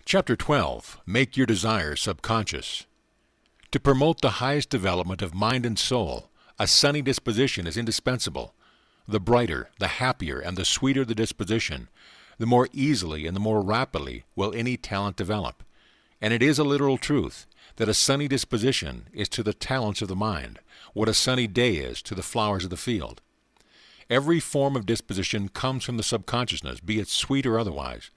Chapter 12. Make your desires subconscious. To promote the highest development of mind and soul, a sunny disposition is indispensable. The brighter, the happier, and the sweeter the disposition, the more easily and the more rapidly will any talent develop. And it is a literal truth that a sunny disposition is to the talents of the mind what a sunny day is to the flowers of the field. Every form of disposition comes from the subconsciousness, be it sweet or otherwise,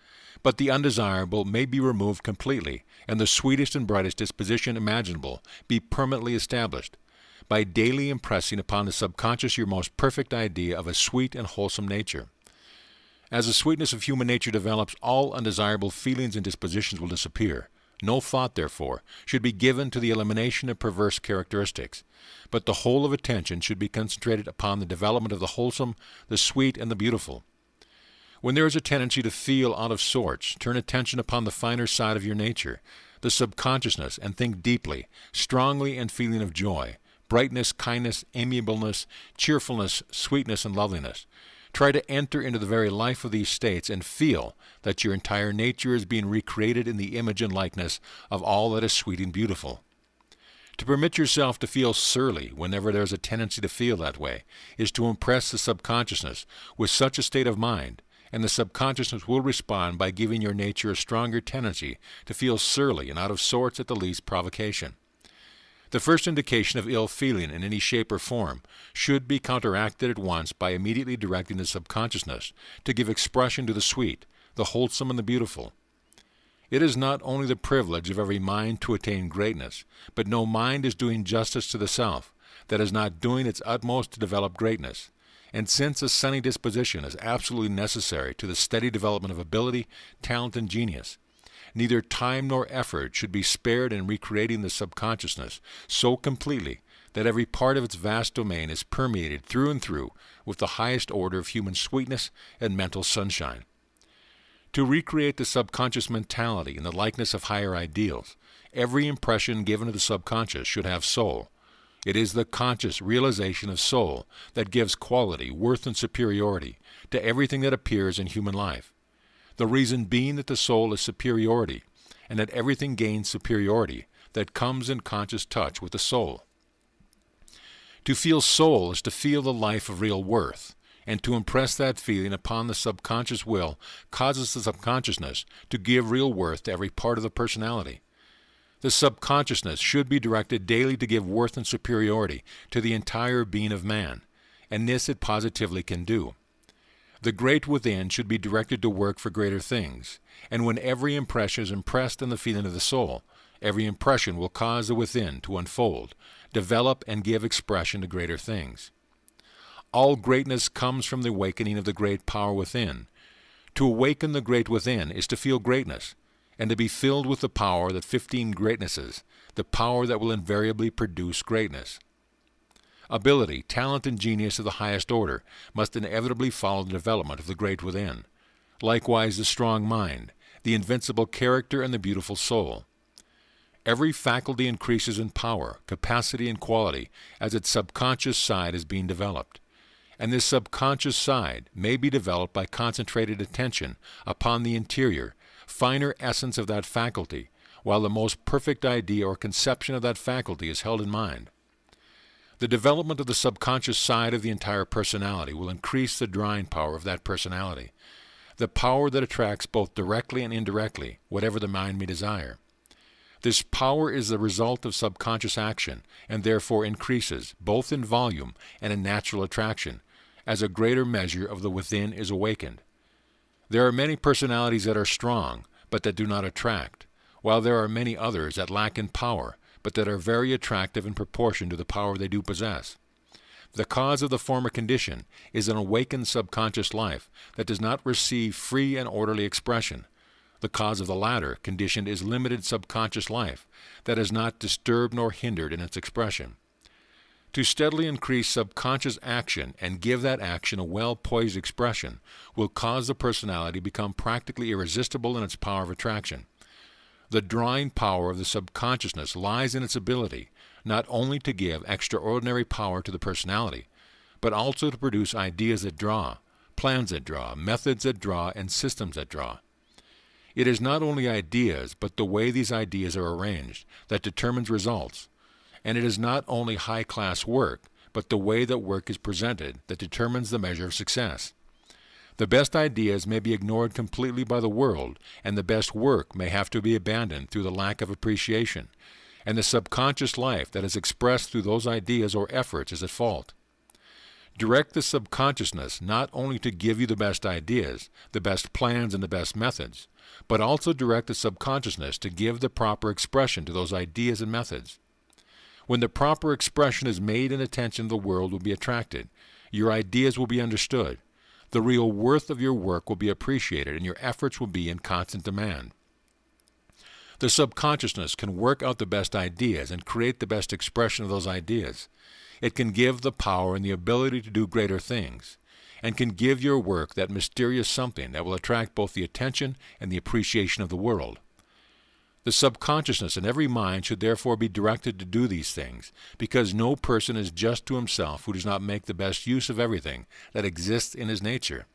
but the undesirable may be removed completely, and the sweetest and brightest disposition imaginable be permanently established, by daily impressing upon the subconscious your most perfect idea of a sweet and wholesome nature. As the sweetness of human nature develops, all undesirable feelings and dispositions will disappear. No thought, therefore, should be given to the elimination of perverse characteristics, but the whole of attention should be concentrated upon the development of the wholesome, the sweet, and the beautiful. When there is a tendency to feel out of sorts, turn attention upon the finer side of your nature, the subconsciousness, and think deeply, strongly and feeling of joy, brightness, kindness, amiableness, cheerfulness, sweetness, and loveliness. Try to enter into the very life of these states and feel that your entire nature is being recreated in the image and likeness of all that is sweet and beautiful. To permit yourself to feel surly whenever there is a tendency to feel that way is to impress the subconsciousness with such a state of mind, and the subconsciousness will respond by giving your nature a stronger tendency to feel surly and out of sorts at the least provocation. The first indication of ill feeling in any shape or form should be counteracted at once by immediately directing the subconsciousness to give expression to the sweet, the wholesome, and the beautiful. It is not only the privilege of every mind to attain greatness, but no mind is doing justice to the self that is not doing its utmost to develop greatness. And since a sunny disposition is absolutely necessary to the steady development of ability, talent, and genius, neither time nor effort should be spared in recreating the subconsciousness so completely that every part of its vast domain is permeated through and through with the highest order of human sweetness and mental sunshine. To recreate the subconscious mentality in the likeness of higher ideals, every impression given to the subconscious should have soul. It is the conscious realization of soul that gives quality, worth, and superiority to everything that appears in human life. The reason being that the soul is superiority, and that everything gains superiority that comes in conscious touch with the soul. To feel soul is to feel the life of real worth, and to impress that feeling upon the subconscious will causes the subconsciousness to give real worth to every part of the personality. The subconsciousness should be directed daily to give worth and superiority to the entire being of man, and this it positively can do. The great within should be directed to work for greater things, and when every impression is impressed in the feeling of the soul, every impression will cause the within to unfold, develop, and give expression to greater things. All greatness comes from the awakening of the great power within. To awaken the great within is to feel greatness, and to be filled with the power that 15 greatnesses, the power that will invariably produce greatness. Ability, talent, and genius of the highest order must inevitably follow the development of the great within. Likewise the strong mind, the invincible character, and the beautiful soul. Every faculty increases in power, capacity, and quality as its subconscious side is being developed. And this subconscious side may be developed by concentrated attention upon the interior, finer essence of that faculty, while the most perfect idea or conception of that faculty is held in mind. The development of the subconscious side of the entire personality will increase the drawing power of that personality, the power that attracts both directly and indirectly whatever the mind may desire. This power is the result of subconscious action, and therefore increases, both in volume and in natural attraction, as a greater measure of the within is awakened. There are many personalities that are strong, but that do not attract, while there are many others that lack in power, but that are very attractive in proportion to the power they do possess. The cause of the former condition is an awakened subconscious life that does not receive free and orderly expression. The cause of the latter condition is limited subconscious life that is not disturbed nor hindered in its expression. To steadily increase subconscious action and give that action a well-poised expression will cause the personality to become practically irresistible in its power of attraction. The drawing power of the subconsciousness lies in its ability not only to give extraordinary power to the personality, but also to produce ideas that draw, plans that draw, methods that draw, and systems that draw. It is not only ideas, but the way these ideas are arranged that determines results. And it is not only high-class work, but the way that work is presented that determines the measure of success. The best ideas may be ignored completely by the world, and the best work may have to be abandoned through the lack of appreciation, and the subconscious life that is expressed through those ideas or efforts is at fault. Direct the subconsciousness not only to give you the best ideas, the best plans, and the best methods, but also direct the subconsciousness to give the proper expression to those ideas and methods. When the proper expression is made and attention of the world will be attracted, your ideas will be understood, the real worth of your work will be appreciated, and your efforts will be in constant demand. The subconsciousness can work out the best ideas and create the best expression of those ideas. It can give the power and the ability to do greater things, and can give your work that mysterious something that will attract both the attention and the appreciation of the world. The subconsciousness in every mind should therefore be directed to do these things, because no person is just to himself who does not make the best use of everything that exists in his nature.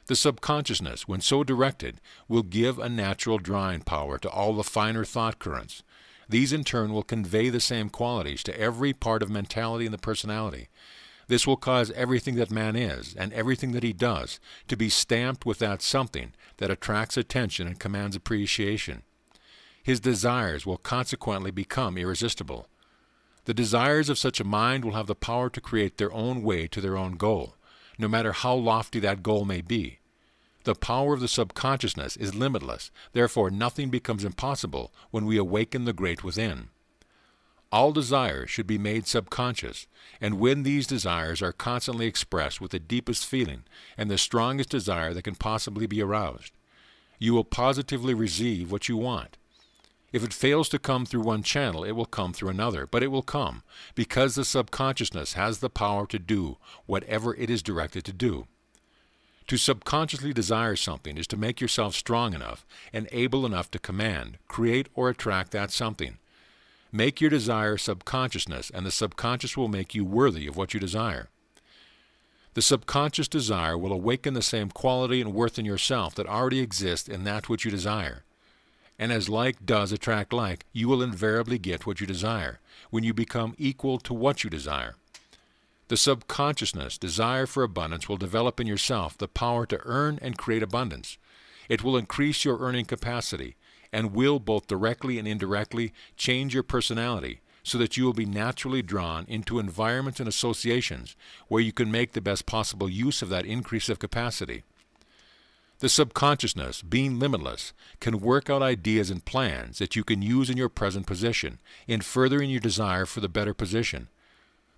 The subconsciousness, when so directed, will give a natural drawing power to all the finer thought currents. These in turn will convey the same qualities to every part of mentality and the personality. This will cause everything that man is, and everything that he does, to be stamped with that something that attracts attention and commands appreciation. His desires will consequently become irresistible. The desires of such a mind will have the power to create their own way to their own goal, no matter how lofty that goal may be. The power of the subconsciousness is limitless, therefore nothing becomes impossible when we awaken the great within. All desires should be made subconscious, and when these desires are constantly expressed with the deepest feeling and the strongest desire that can possibly be aroused, you will positively receive what you want. If it fails to come through one channel, it will come through another, but it will come, because the subconsciousness has the power to do whatever it is directed to do. To subconsciously desire something is to make yourself strong enough and able enough to command, create, or attract that something. Make your desire subconsciousness, and the subconscious will make you worthy of what you desire. The subconscious desire will awaken the same quality and worth in yourself that already exists in that which you desire. And as like does attract like, you will invariably get what you desire, when you become equal to what you desire. The subconsciousness desire for abundance will develop in yourself the power to earn and create abundance. It will increase your earning capacity, and will both directly and indirectly change your personality, so that you will be naturally drawn into environments and associations where you can make the best possible use of that increase of capacity. The subconsciousness, being limitless, can work out ideas and plans that you can use in your present position, in furthering your desire for the better position.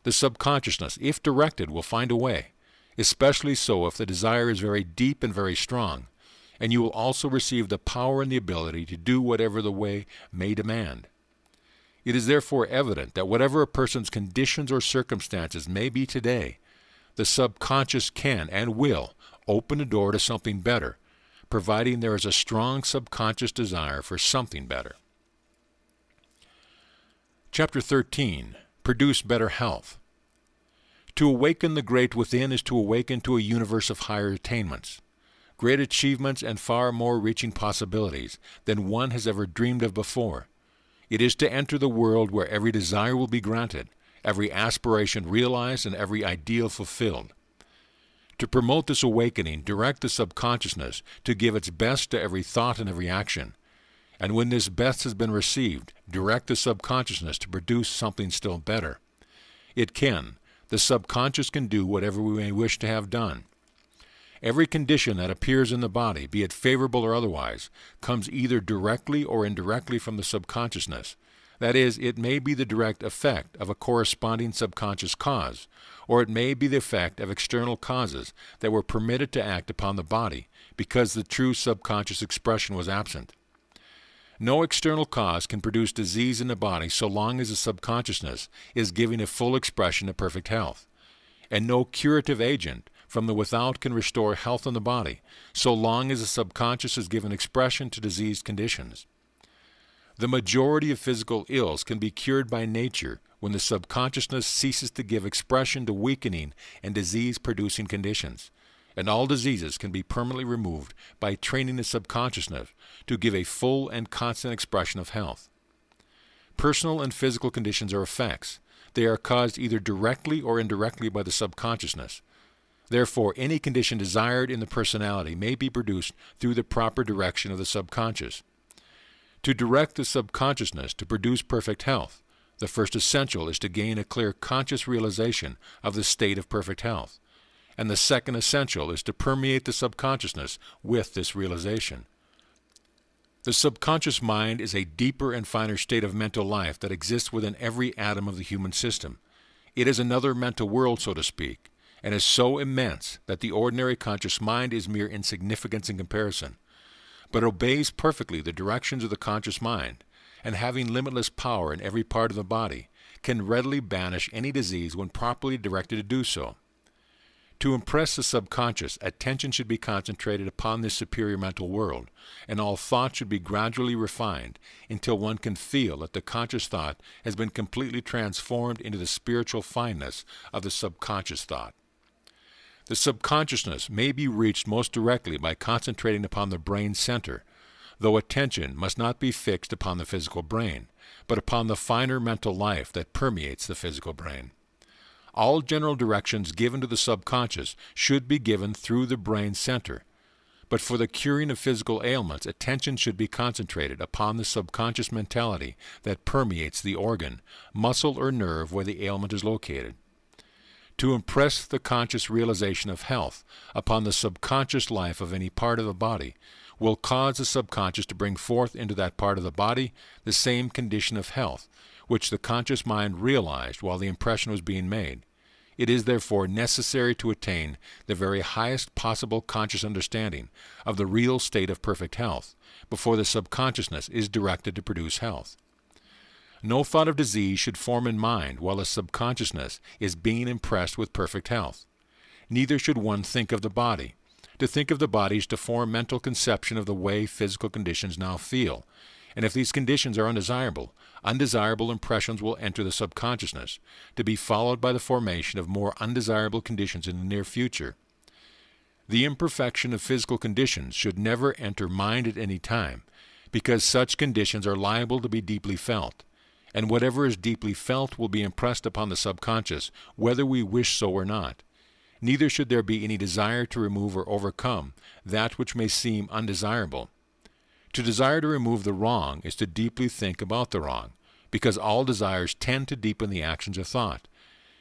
The subconsciousness, if directed, will find a way, especially so if the desire is very deep and very strong, and you will also receive the power and the ability to do whatever the way may demand. It is therefore evident that whatever a person's conditions or circumstances may be today, the subconscious can and will open a door to something better, providing there is a strong subconscious desire for something better. Chapter 13. Produce better health. To awaken the great within is to awaken to a universe of higher attainments, great achievements, and far more reaching possibilities than one has ever dreamed of before. It is to enter the world where every desire will be granted, every aspiration realized, and every ideal fulfilled. To promote this awakening, direct the subconsciousness to give its best to every thought and every action. And when this best has been received, direct the subconsciousness to produce something still better. It can. The subconscious can do whatever we may wish to have done. Every condition that appears in the body, be it favorable or otherwise, comes either directly or indirectly from the subconsciousness. That is, it may be the direct effect of a corresponding subconscious cause, or it may be the effect of external causes that were permitted to act upon the body because the true subconscious expression was absent. No external cause can produce disease in the body so long as the subconsciousness is giving a full expression of perfect health. And no curative agent from the without can restore health in the body so long as the subconscious is given expression to diseased conditions. The majority of physical ills can be cured by nature when the subconsciousness ceases to give expression to weakening and disease-producing conditions. and all diseases can be permanently removed by training the subconsciousness to give a full and constant expression of health. Personal and physical conditions are effects. They are caused either directly or indirectly by the subconsciousness. Therefore, any condition desired in the personality may be produced through the proper direction of the subconscious. To direct the subconsciousness to produce perfect health, the first essential is to gain a clear conscious realization of the state of perfect health, and the second essential is to permeate the subconsciousness with this realization. The subconscious mind is a deeper and finer state of mental life that exists within every atom of the human system. It is another mental world, so to speak, and is so immense that the ordinary conscious mind is mere insignificance in comparison, but obeys perfectly the directions of the conscious mind, and having limitless power in every part of the body, can readily banish any disease when properly directed to do so. To impress the subconscious, attention should be concentrated upon this superior mental world, and all thought should be gradually refined until one can feel that the conscious thought has been completely transformed into the spiritual fineness of the subconscious thought. The subconsciousness may be reached most directly by concentrating upon the brain center, though attention must not be fixed upon the physical brain, but upon the finer mental life that permeates the physical brain. All general directions given to the subconscious should be given through the brain center, but for the curing of physical ailments, attention should be concentrated upon the subconscious mentality that permeates the organ, muscle, or nerve where the ailment is located. To impress the conscious realization of health upon the subconscious life of any part of the body will cause the subconscious to bring forth into that part of the body the same condition of health which the conscious mind realized while the impression was being made. It is therefore necessary to attain the very highest possible conscious understanding of the real state of perfect health before the subconsciousness is directed to produce health. No thought of disease should form in mind while the subconsciousness is being impressed with perfect health. Neither should one think of the body. To think of the body is to form mental conception of the way physical conditions now feel, and if these conditions are undesirable, undesirable impressions will enter the subconsciousness, to be followed by the formation of more undesirable conditions in the near future. The imperfection of physical conditions should never enter mind at any time, because such conditions are liable to be deeply felt, and whatever is deeply felt will be impressed upon the subconscious, whether we wish so or not. Neither should there be any desire to remove or overcome that which may seem undesirable. To desire to remove the wrong is to deeply think about the wrong, because all desires tend to deepen the actions of thought,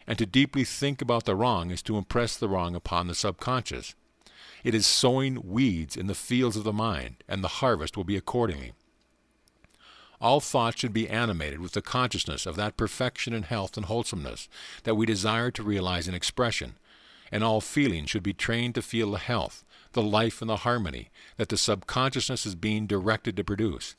and to deeply think about the wrong is to impress the wrong upon the subconscious. It is sowing weeds in the fields of the mind, and the harvest will be accordingly. All thought should be animated with the consciousness of that perfection and health and wholesomeness that we desire to realize in expression, and all feeling should be trained to feel the health, the life, and the harmony that the subconsciousness is being directed to produce.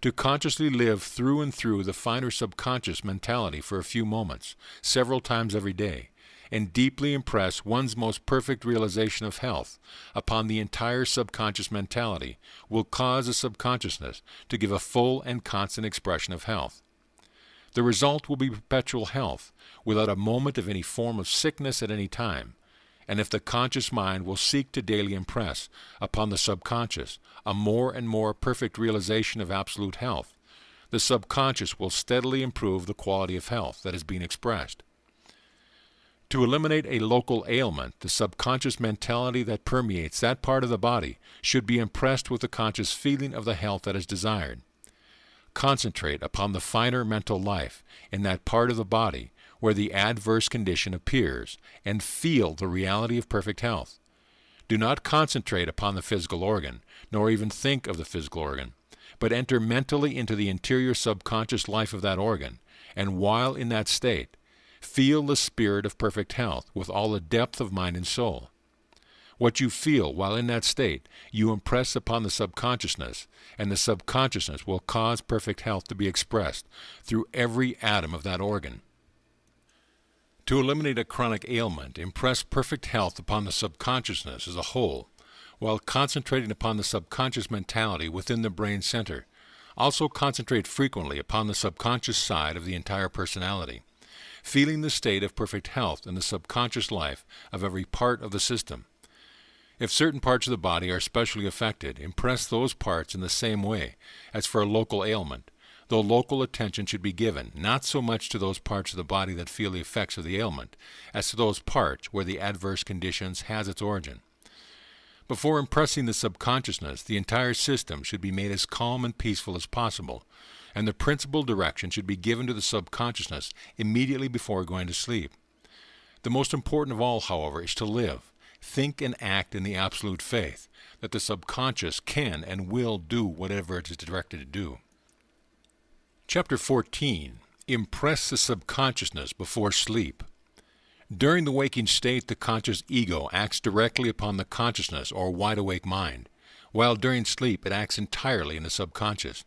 To consciously live through and through the finer subconscious mentality for a few moments, several times every day, and deeply impress one's most perfect realization of health upon the entire subconscious mentality will cause the subconsciousness to give a full and constant expression of health. The result will be perpetual health, without a moment of any form of sickness at any time, and if the conscious mind will seek to daily impress upon the subconscious a more and more perfect realization of absolute health, the subconscious will steadily improve the quality of health that is being expressed. To eliminate a local ailment, the subconscious mentality that permeates that part of the body should be impressed with the conscious feeling of the health that is desired. Concentrate upon the finer mental life in that part of the body where the adverse condition appears, and feel the reality of perfect health. Do not concentrate upon the physical organ, nor even think of the physical organ, but enter mentally into the interior subconscious life of that organ, and while in that state, feel the spirit of perfect health with all the depth of mind and soul. What you feel while in that state, you impress upon the subconsciousness, and the subconsciousness will cause perfect health to be expressed through every atom of that organ. To eliminate a chronic ailment, impress perfect health upon the subconsciousness as a whole, while concentrating upon the subconscious mentality within the brain center. Also concentrate frequently upon the subconscious side of the entire personality, feeling the state of perfect health in the subconscious life of every part of the system. If certain parts of the body are specially affected, impress those parts in the same way as for a local ailment, though local attention should be given not so much to those parts of the body that feel the effects of the ailment as to those parts where the adverse conditions has its origin. Before impressing the subconsciousness, the entire system should be made as calm and peaceful as possible, and the principal direction should be given to the subconsciousness immediately before going to sleep. The most important of all, however, is to live, think and act in the absolute faith that the subconscious can and will do whatever it is directed to do. Chapter 14. Impress the subconsciousness before sleep. During the waking state, the conscious ego acts directly upon the consciousness or wide-awake mind, while during sleep it acts entirely in the subconscious.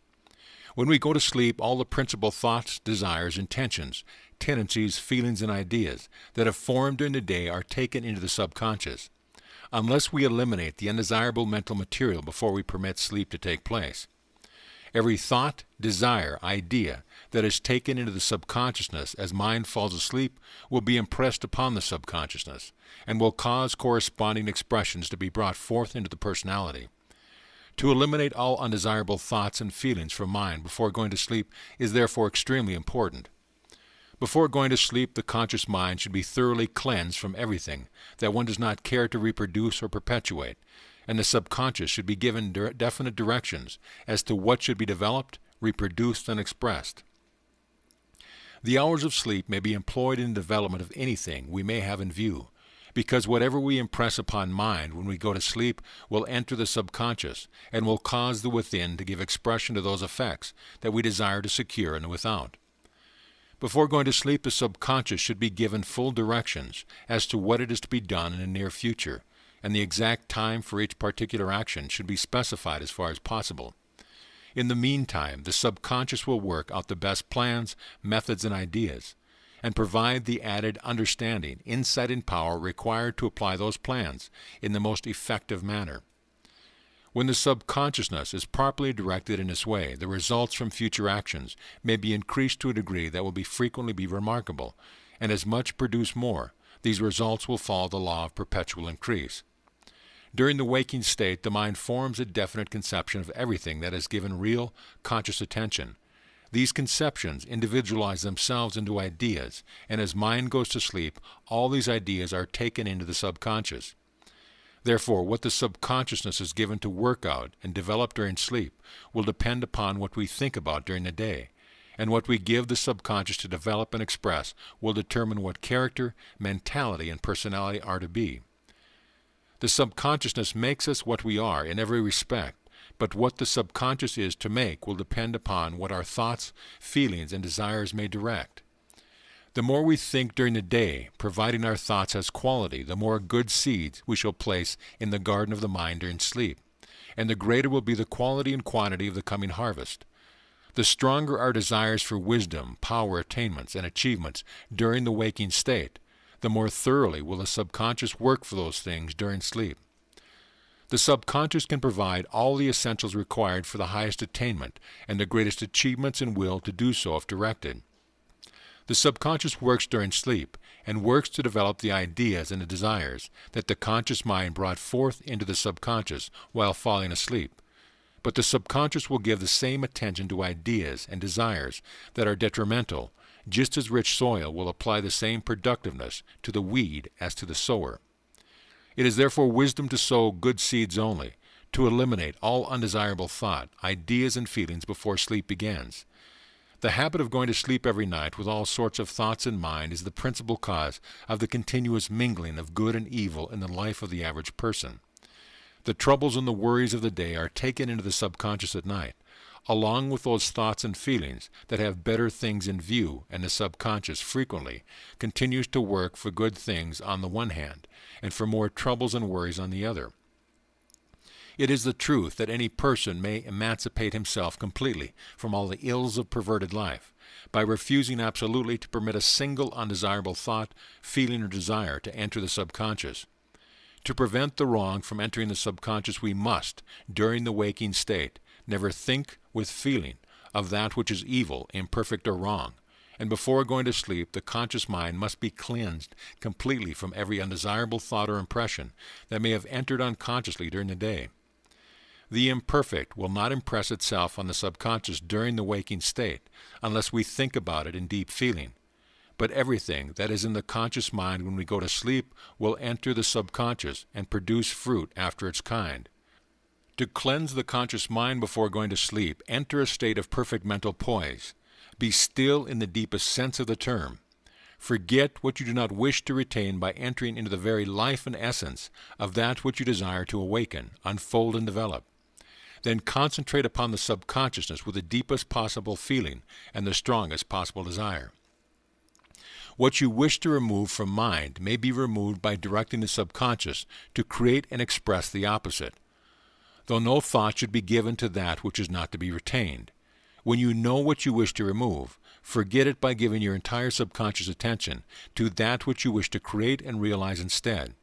When we go to sleep, all the principal thoughts, desires, intentions, tendencies, feelings, and ideas that have formed during the day are taken into the subconscious. Unless we eliminate the undesirable mental material before we permit sleep to take place, every thought, desire, idea that is taken into the subconsciousness as mind falls asleep will be impressed upon the subconsciousness and will cause corresponding expressions to be brought forth into the personality. To eliminate all undesirable thoughts and feelings from mind before going to sleep is therefore extremely important. Before going to sleep, the conscious mind should be thoroughly cleansed from everything that one does not care to reproduce or perpetuate, and the subconscious should be given definite directions as to what should be developed, reproduced, and expressed. The hours of sleep may be employed in the development of anything we may have in view, because whatever we impress upon mind when we go to sleep will enter the subconscious and will cause the within to give expression to those effects that we desire to secure in the without. Before going to sleep, the subconscious should be given full directions as to what it is to be done in the near future, and the exact time for each particular action should be specified as far as possible. In the meantime, the subconscious will work out the best plans, methods, and ideas, and provide the added understanding, insight, and power required to apply those plans in the most effective manner. When the subconsciousness is properly directed in this way, the results from future actions may be increased to a degree that will frequently be remarkable, and as much produce more, these results will follow the law of perpetual increase. During the waking state, the mind forms a definite conception of everything that is given real, conscious attention. These conceptions individualize themselves into ideas, and as mind goes to sleep, all these ideas are taken into the subconscious. Therefore, what the subconsciousness is given to work out and develop during sleep will depend upon what we think about during the day, and what we give the subconscious to develop and express will determine what character, mentality, and personality are to be. The subconsciousness makes us what we are in every respect, but what the subconscious is to make will depend upon what our thoughts, feelings, and desires may direct. The more we think during the day, providing our thoughts has quality, the more good seeds we shall place in the garden of the mind during sleep, and the greater will be the quality and quantity of the coming harvest. The stronger our desires for wisdom, power, attainments, and achievements during the waking state, the more thoroughly will the subconscious work for those things during sleep. The subconscious can provide all the essentials required for the highest attainment and the greatest achievements and will to do so if directed. The subconscious works during sleep and works to develop the ideas and the desires that the conscious mind brought forth into the subconscious while falling asleep. But the subconscious will give the same attention to ideas and desires that are detrimental, just as rich soil will apply the same productiveness to the weed as to the sower. It is therefore wisdom to sow good seeds only, to eliminate all undesirable thought, ideas, and feelings before sleep begins. The habit of going to sleep every night with all sorts of thoughts in mind is the principal cause of the continuous mingling of good and evil in the life of the average person. The troubles and the worries of the day are taken into the subconscious at night, along with those thoughts and feelings that have better things in view, and the subconscious frequently continues to work for good things on the one hand, and for more troubles and worries on the other. It is the truth that any person may emancipate himself completely from all the ills of perverted life by refusing absolutely to permit a single undesirable thought, feeling, or desire to enter the subconscious. To prevent the wrong from entering the subconscious, we must, during the waking state, never think with feeling of that which is evil, imperfect, or wrong, and before going to sleep, the conscious mind must be cleansed completely from every undesirable thought or impression that may have entered unconsciously during the day. The imperfect will not impress itself on the subconscious during the waking state unless we think about it in deep feeling. But everything that is in the conscious mind when we go to sleep will enter the subconscious and produce fruit after its kind. To cleanse the conscious mind before going to sleep, enter a state of perfect mental poise. Be still in the deepest sense of the term. Forget what you do not wish to retain by entering into the very life and essence of that which you desire to awaken, unfold, and develop. Then concentrate upon the subconsciousness with the deepest possible feeling and the strongest possible desire. What you wish to remove from mind may be removed by directing the subconscious to create and express the opposite, though no thought should be given to that which is not to be retained. When you know what you wish to remove, forget it by giving your entire subconscious attention to that which you wish to create and realize instead.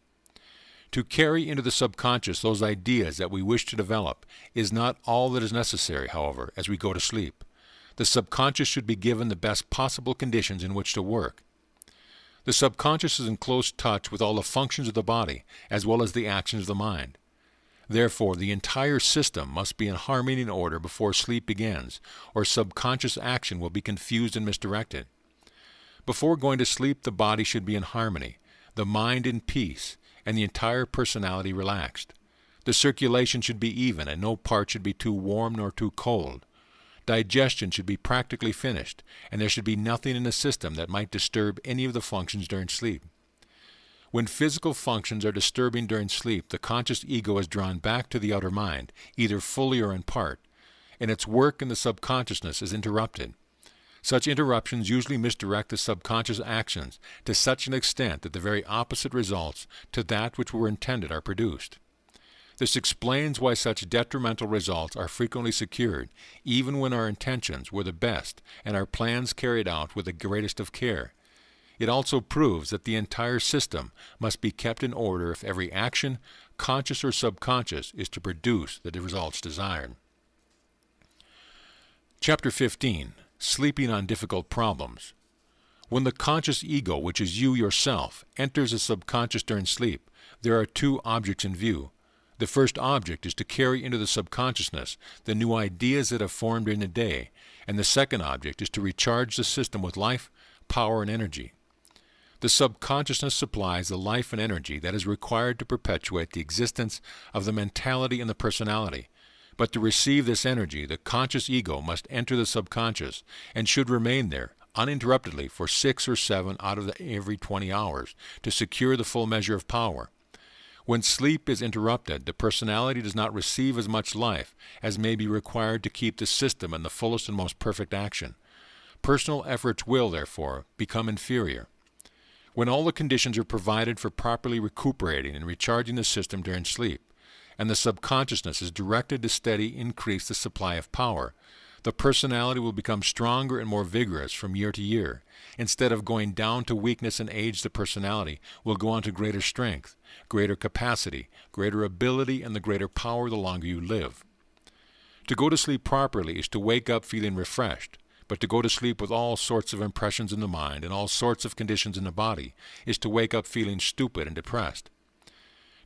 To carry into the subconscious those ideas that we wish to develop is not all that is necessary, however, as we go to sleep. The subconscious should be given the best possible conditions in which to work. The subconscious is in close touch with all the functions of the body, as well as the actions of the mind. Therefore, the entire system must be in harmony and order before sleep begins, or subconscious action will be confused and misdirected. Before going to sleep, the body should be in harmony, the mind in peace, and the entire personality relaxed. The circulation should be even, and no part should be too warm nor too cold. Digestion should be practically finished, and there should be nothing in the system that might disturb any of the functions during sleep. When physical functions are disturbing during sleep, the conscious ego is drawn back to the outer mind, either fully or in part, and its work in the subconsciousness is interrupted. Such interruptions usually misdirect the subconscious actions to such an extent that the very opposite results to that which were intended are produced. This explains why such detrimental results are frequently secured, even when our intentions were the best and our plans carried out with the greatest of care. It also proves that the entire system must be kept in order if every action, conscious or subconscious, is to produce the results desired. Chapter 15. Sleeping on Difficult Problems. When the conscious ego, which is you yourself, enters the subconscious during sleep, there are two objects in view. The first object is to carry into the subconsciousness the new ideas that have formed during the day, and the second object is to recharge the system with life, power, and energy. The subconsciousness supplies the life and energy that is required to perpetuate the existence of the mentality and the personality. But to receive this energy, the conscious ego must enter the subconscious and should remain there uninterruptedly for 6 or 7 out of every 20 hours to secure the full measure of power. When sleep is interrupted, the personality does not receive as much life as may be required to keep the system in the fullest and most perfect action. Personal efforts will, therefore, become inferior. When all the conditions are provided for properly recuperating and recharging the system during sleep, and the subconsciousness is directed to steady increase the supply of power, the personality will become stronger and more vigorous from year to year. Instead of going down to weakness and age, the personality will go on to greater strength, greater capacity, greater ability, and the greater power the longer you live. To go to sleep properly is to wake up feeling refreshed, but to go to sleep with all sorts of impressions in the mind and all sorts of conditions in the body is to wake up feeling stupid and depressed.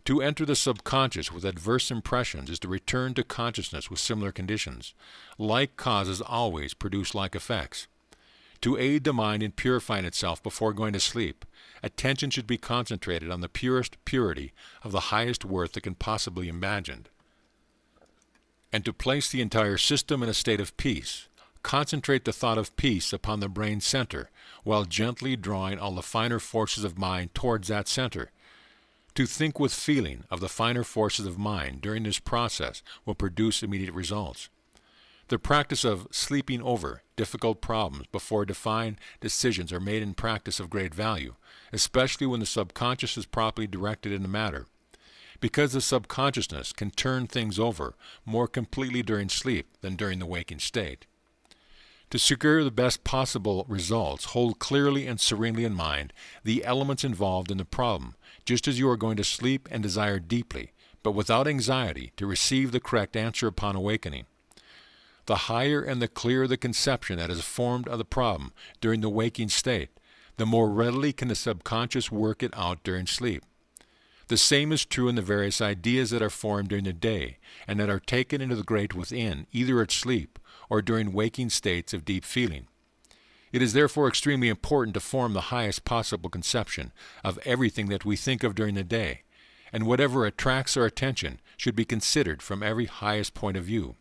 To enter the subconscious with adverse impressions is to return to consciousness with similar conditions. Like causes always produce like effects. To aid the mind in purifying itself before going to sleep, attention should be concentrated on the purest purity of the highest worth that can possibly be imagined. And to place the entire system in a state of peace, concentrate the thought of peace upon the brain center, while gently drawing all the finer forces of mind towards that center. To think with feeling of the finer forces of mind during this process will produce immediate results. The practice of sleeping over difficult problems before defined decisions are made in practice of great value, especially when the subconscious is properly directed in the matter. Because the subconsciousness can turn things over more completely during sleep than during the waking state. To secure the best possible results, hold clearly and serenely in mind the elements involved in the problem, just as you are going to sleep and desire deeply, but without anxiety, to receive the correct answer upon awakening. The higher and the clearer the conception that is formed of the problem during the waking state, the more readily can the subconscious work it out during sleep. The same is true in the various ideas that are formed during the day and that are taken into the great within, either at sleep or during waking states of deep feeling. It is therefore extremely important to form the highest possible conception of everything that we think of during the day, and whatever attracts our attention should be considered from every highest point of view.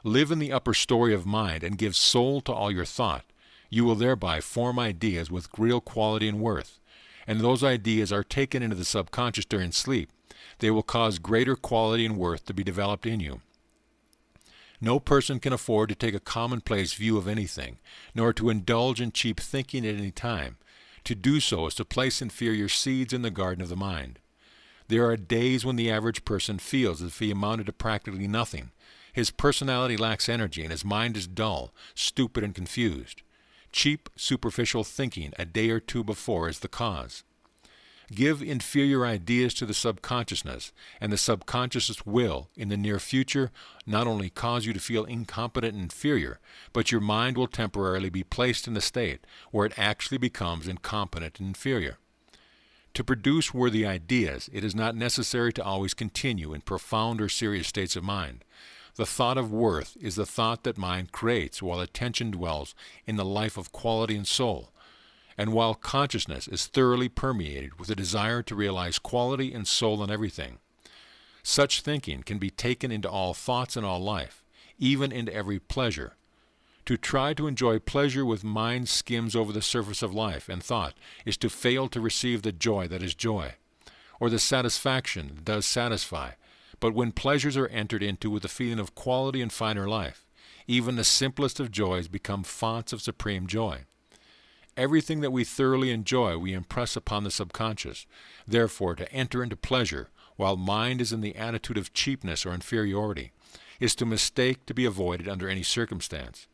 Live in the upper story of mind and give soul to all your thought. You will thereby form ideas with real quality and worth, and those ideas are taken into the subconscious during sleep. They will cause greater quality and worth to be developed in you. No person can afford to take a commonplace view of anything, nor to indulge in cheap thinking at any time. To do so is to place inferior seeds in the garden of the mind. There are days when the average person feels as if he amounted to practically nothing. His personality lacks energy and his mind is dull, stupid, and confused. Cheap, superficial thinking a day or two before is the cause. Give inferior ideas to the subconsciousness, and the subconscious will, in the near future, not only cause you to feel incompetent and inferior, but your mind will temporarily be placed in a state where it actually becomes incompetent and inferior. To produce worthy ideas, it is not necessary to always continue in profound or serious states of mind. The thought of worth is the thought that mind creates while attention dwells in the life of quality and soul, and while consciousness is thoroughly permeated with a desire to realize quality and soul in everything. Such thinking can be taken into all thoughts and all life, even into every pleasure. To try to enjoy pleasure with mind skims over the surface of life and thought is to fail to receive the joy that is joy, or the satisfaction that does satisfy. But when pleasures are entered into with a feeling of quality and finer life, even the simplest of joys become fonts of supreme joy. Everything that we thoroughly enjoy we impress upon the subconscious. Therefore, to enter into pleasure while mind is in the attitude of cheapness or inferiority is to mistake to be avoided under any circumstance.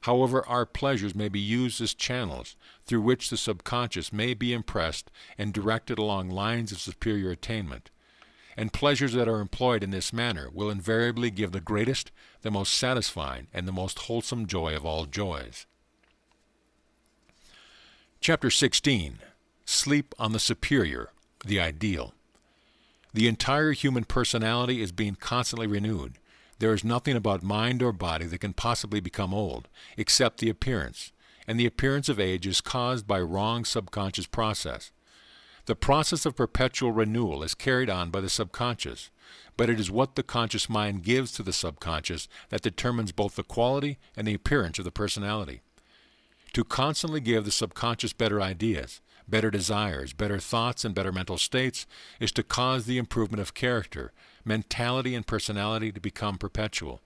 However, our pleasures may be used as channels through which the subconscious may be impressed and directed along lines of superior attainment. And pleasures that are employed in this manner will invariably give the greatest, the most satisfying, and the most wholesome joy of all joys. Chapter 16. Sleep on the Superior, the Ideal. The entire human personality is being constantly renewed. There is nothing about mind or body that can possibly become old, except the appearance, and the appearance of age is caused by wrong subconscious process. The process of perpetual renewal is carried on by the subconscious, but it is what the conscious mind gives to the subconscious that determines both the quality and the appearance of the personality. To constantly give the subconscious better ideas, better desires, better thoughts, and better mental states is to cause the improvement of character, mentality, and personality to become perpetual.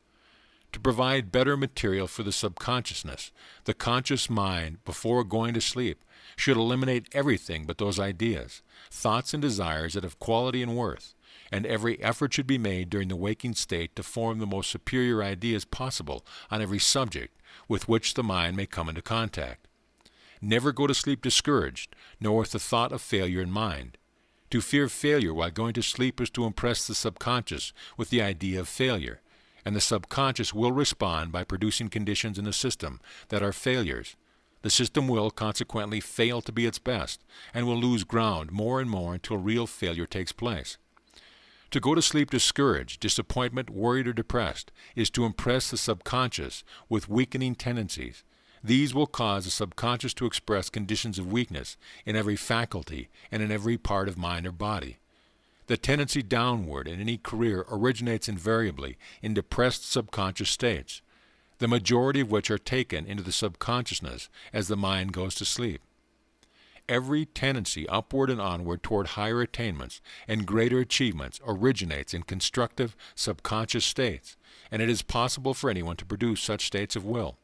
To provide better material for the subconsciousness, the conscious mind, before going to sleep, should eliminate everything but those ideas, thoughts, and desires that have quality and worth, and every effort should be made during the waking state to form the most superior ideas possible on every subject with which the mind may come into contact. Never go to sleep discouraged, nor with the thought of failure in mind. To fear failure while going to sleep is to impress the subconscious with the idea of failure, and the subconscious will respond by producing conditions in the system that are failures. The system will, consequently, fail to be its best, and will lose ground more and more until real failure takes place. To go to sleep discouraged, disappointed, worried, or depressed is to impress the subconscious with weakening tendencies. These will cause the subconscious to express conditions of weakness in every faculty and in every part of mind or body. The tendency downward in any career originates invariably in depressed subconscious states, the majority of which are taken into the subconsciousness as the mind goes to sleep. Every tendency upward and onward toward higher attainments and greater achievements originates in constructive subconscious states, and it is possible for anyone to produce such states of will.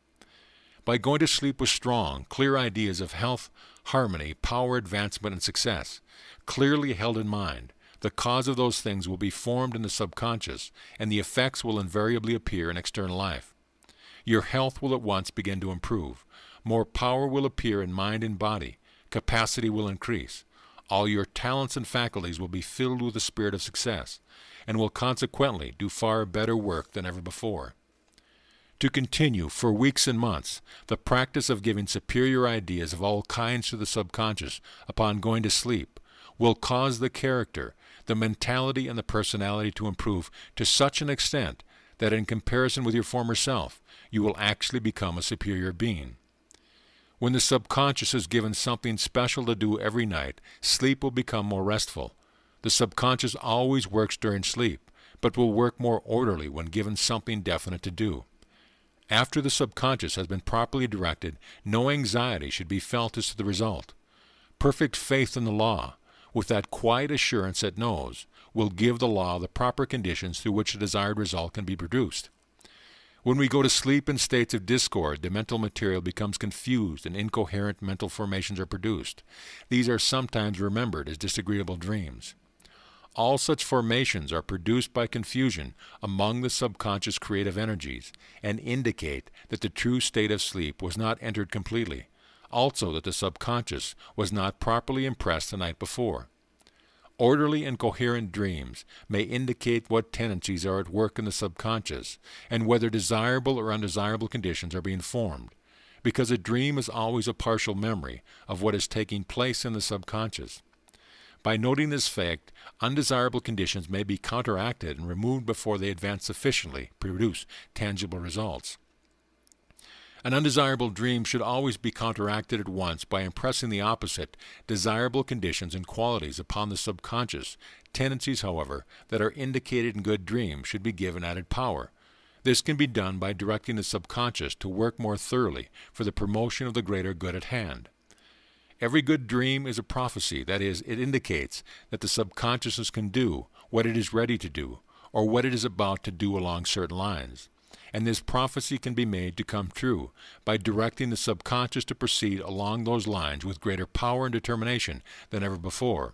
By going to sleep with strong, clear ideas of health, harmony, power, advancement, and success, clearly held in mind, the cause of those things will be formed in the subconscious, and the effects will invariably appear in external life. Your health will at once begin to improve. More power will appear in mind and body. Capacity will increase. All your talents and faculties will be filled with the spirit of success, and will consequently do far better work than ever before. To continue for weeks and months the practice of giving superior ideas of all kinds to the subconscious upon going to sleep will cause the character, the mentality, and the personality to improve to such an extent that in comparison with your former self, you will actually become a superior being. When the subconscious is given something special to do every night, sleep will become more restful. The subconscious always works during sleep, but will work more orderly when given something definite to do. After the subconscious has been properly directed, no anxiety should be felt as to the result. Perfect faith in the law, with that quiet assurance it knows, will give the law the proper conditions through which the desired result can be produced. When we go to sleep in states of discord, the mental material becomes confused and incoherent mental formations are produced. These are sometimes remembered as disagreeable dreams. All such formations are produced by confusion among the subconscious creative energies and indicate that the true state of sleep was not entered completely, also that the subconscious was not properly impressed the night before. Orderly and coherent dreams may indicate what tendencies are at work in the subconscious and whether desirable or undesirable conditions are being formed, because a dream is always a partial memory of what is taking place in the subconscious. By noting this fact, undesirable conditions may be counteracted and removed before they advance sufficiently to produce tangible results. An undesirable dream should always be counteracted at once by impressing the opposite, desirable conditions and qualities upon the subconscious. Tendencies, however, that are indicated in good dreams should be given added power. This can be done by directing the subconscious to work more thoroughly for the promotion of the greater good at hand. Every good dream is a prophecy, that is, it indicates that the subconsciousness can do what it is ready to do, or what it is about to do along certain lines. And this prophecy can be made to come true by directing the subconscious to proceed along those lines with greater power and determination than ever before.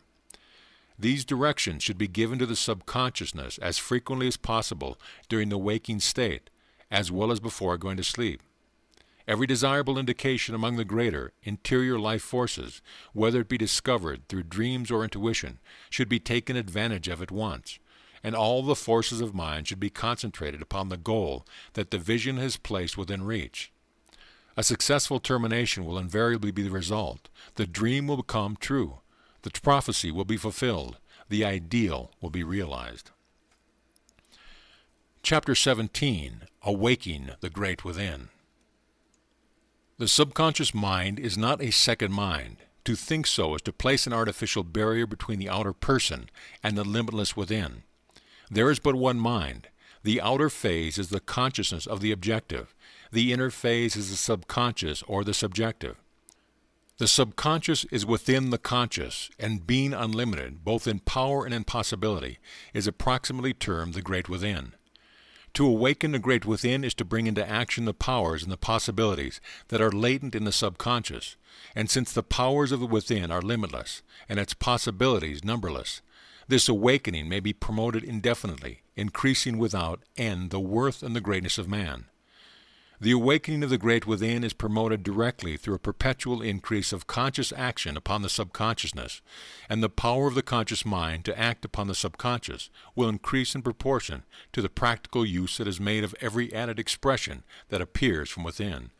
These directions should be given to the subconsciousness as frequently as possible during the waking state, as well as before going to sleep. Every desirable indication among the greater, interior life forces, whether it be discovered through dreams or intuition, should be taken advantage of at once, and all the forces of mind should be concentrated upon the goal that the vision has placed within reach. A successful termination will invariably be the result. The dream will become true. The prophecy will be fulfilled. The ideal will be realized. Chapter 17. Awaking the Great Within. The subconscious mind is not a second mind. To think so is to place an artificial barrier between the outer person and the limitless within. There is but one mind. The outer phase is the consciousness of the objective. The inner phase is the subconscious or the subjective. The subconscious is within the conscious, and being unlimited, both in power and in possibility, is approximately termed the Great Within. To awaken the Great Within is to bring into action the powers and the possibilities that are latent in the subconscious, and since the powers of the within are limitless, and its possibilities numberless, this awakening may be promoted indefinitely, increasing without end the worth and the greatness of man. The awakening of the Great Within is promoted directly through a perpetual increase of conscious action upon the subconsciousness, and the power of the conscious mind to act upon the subconscious will increase in proportion to the practical use that is made of every added expression that appears from within.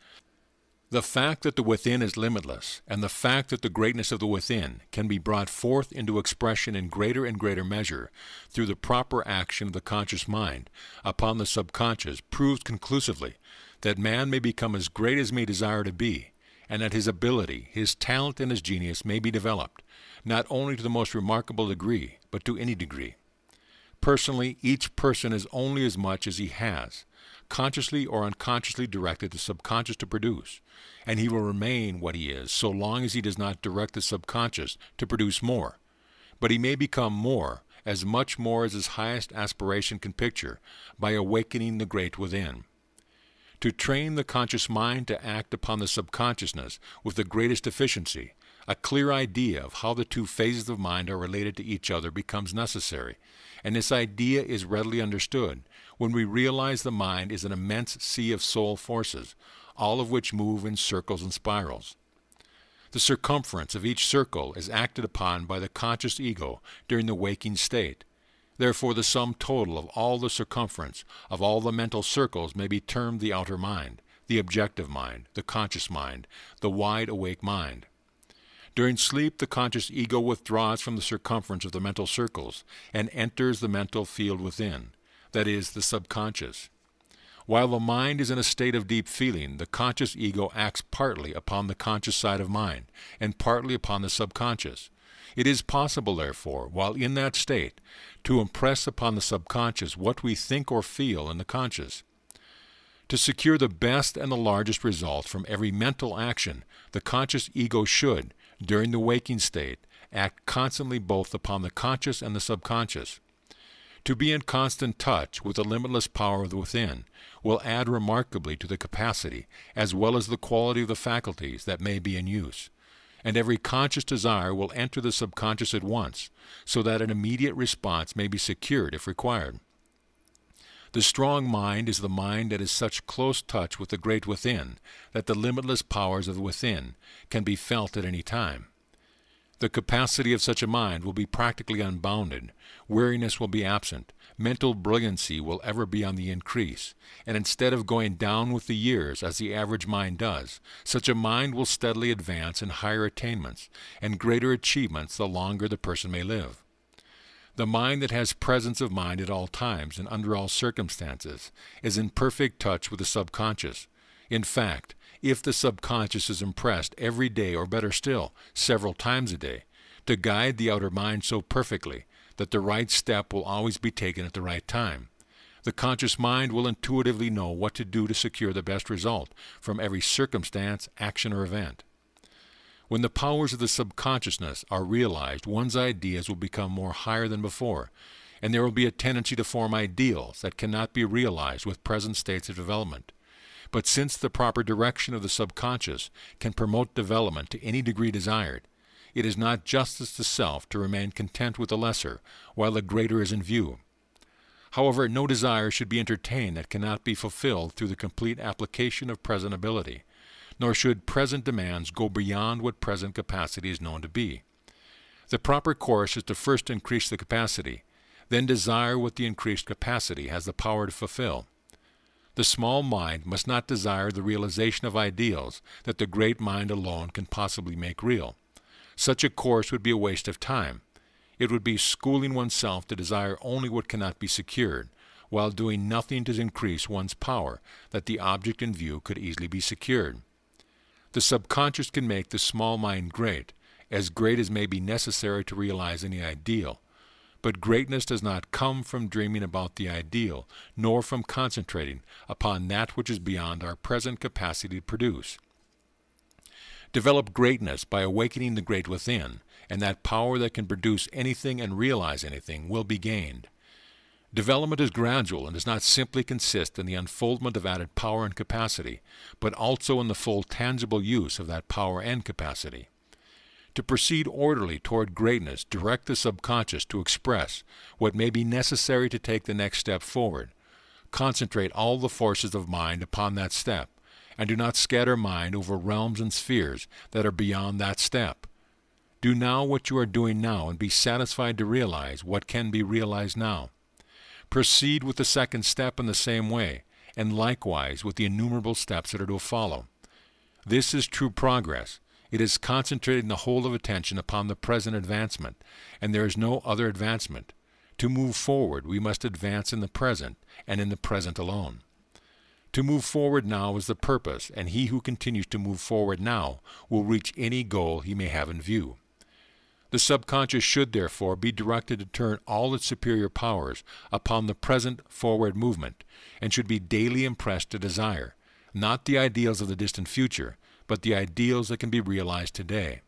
The fact that the within is limitless, and the fact that the greatness of the within can be brought forth into expression in greater and greater measure through the proper action of the conscious mind upon the subconscious proves conclusively that man may become as great as may desire to be, and that his ability, his talent, and his genius may be developed, not only to the most remarkable degree, but to any degree. Personally, each person is only as much as he has, consciously or unconsciously directed the subconscious to produce, and he will remain what he is so long as he does not direct the subconscious to produce more. But he may become more, as much more as his highest aspiration can picture, by awakening the Great Within. To train the conscious mind to act upon the subconsciousness with the greatest efficiency, a clear idea of how the two phases of mind are related to each other becomes necessary, and this idea is readily understood when we realize the mind is an immense sea of soul forces, all of which move in circles and spirals. The circumference of each circle is acted upon by the conscious ego during the waking state. Therefore the sum total of all the circumference of all the mental circles may be termed the outer mind, the objective mind, the conscious mind, the wide-awake mind. During sleep, the conscious ego withdraws from the circumference of the mental circles and enters the mental field within, that is, the subconscious. While the mind is in a state of deep feeling, the conscious ego acts partly upon the conscious side of mind and partly upon the subconscious. It is possible, therefore, while in that state, to impress upon the subconscious what we think or feel in the conscious. To secure the best and the largest results from every mental action, the conscious ego should, during the waking state, act constantly both upon the conscious and the subconscious. To be in constant touch with the limitless power of the within will add remarkably to the capacity as well as the quality of the faculties that may be in use, and every conscious desire will enter the subconscious at once, so that an immediate response may be secured if required. The strong mind is the mind that is such close touch with the great within that the limitless powers of the within can be felt at any time. The capacity of such a mind will be practically unbounded, weariness will be absent, mental brilliancy will ever be on the increase, and instead of going down with the years as the average mind does, such a mind will steadily advance in higher attainments and greater achievements the longer the person may live. The mind that has presence of mind at all times and under all circumstances is in perfect touch with the subconscious. In fact, if the subconscious is impressed every day, or better still, several times a day, to guide the outer mind so perfectly that the right step will always be taken at the right time, the conscious mind will intuitively know what to do to secure the best result from every circumstance, action, or event. When the powers of the subconsciousness are realized, one's ideas will become more higher than before, and there will be a tendency to form ideals that cannot be realized with present states of development. But since the proper direction of the subconscious can promote development to any degree desired, it is not justice to self to remain content with the lesser while the greater is in view. However, no desire should be entertained that cannot be fulfilled through the complete application of present ability, nor should present demands go beyond what present capacity is known to be. The proper course is to first increase the capacity, then desire what the increased capacity has the power to fulfill. The small mind must not desire the realization of ideals that the great mind alone can possibly make real. Such a course would be a waste of time. It would be schooling oneself to desire only what cannot be secured, while doing nothing to increase one's power that the object in view could easily be secured. The subconscious can make the small mind great as may be necessary to realize any ideal. But greatness does not come from dreaming about the ideal, nor from concentrating upon that which is beyond our present capacity to produce. Develop greatness by awakening the great within, and that power that can produce anything and realize anything will be gained. Development is gradual and does not simply consist in the unfoldment of added power and capacity, but also in the full tangible use of that power and capacity. To proceed orderly toward greatness, direct the subconscious to express what may be necessary to take the next step forward. Concentrate all the forces of mind upon that step, and do not scatter mind over realms and spheres that are beyond that step. Do now what you are doing now and be satisfied to realize what can be realized now. Proceed with the second step in the same way, and likewise with the innumerable steps that are to follow. This is true progress. It is concentrating the whole of attention upon the present advancement, and there is no other advancement. To move forward, we must advance in the present, and in the present alone. To move forward now is the purpose, and he who continues to move forward now will reach any goal he may have in view. The subconscious should, therefore, be directed to turn all its superior powers upon the present forward movement, and should be daily impressed to desire, not the ideals of the distant future, but the ideals that can be realized today.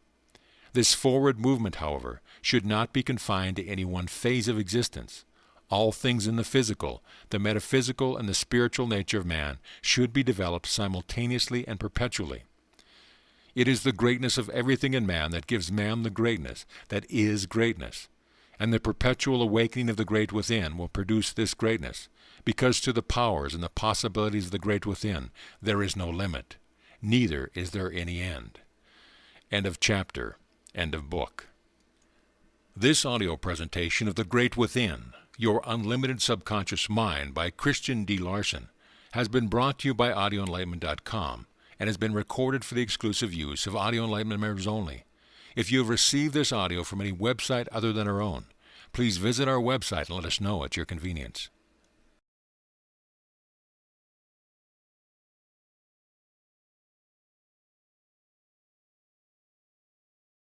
This forward movement, however, should not be confined to any one phase of existence. All things in the physical, the metaphysical, and the spiritual nature of man should be developed simultaneously and perpetually. It is the greatness of everything in man that gives man the greatness that is greatness, and the perpetual awakening of the great within will produce this greatness, because to the powers and the possibilities of the great within there is no limit. Neither is there any end. End of chapter. End of book. This audio presentation of The Great Within Your Unlimited Subconscious Mind by Christian D. Larson has been brought to you by AudioEnlightenment.com and has been recorded for the exclusive use of Audio Enlightenment members only. If you have received this audio from any website other than our own, please visit our website and let us know at your convenience.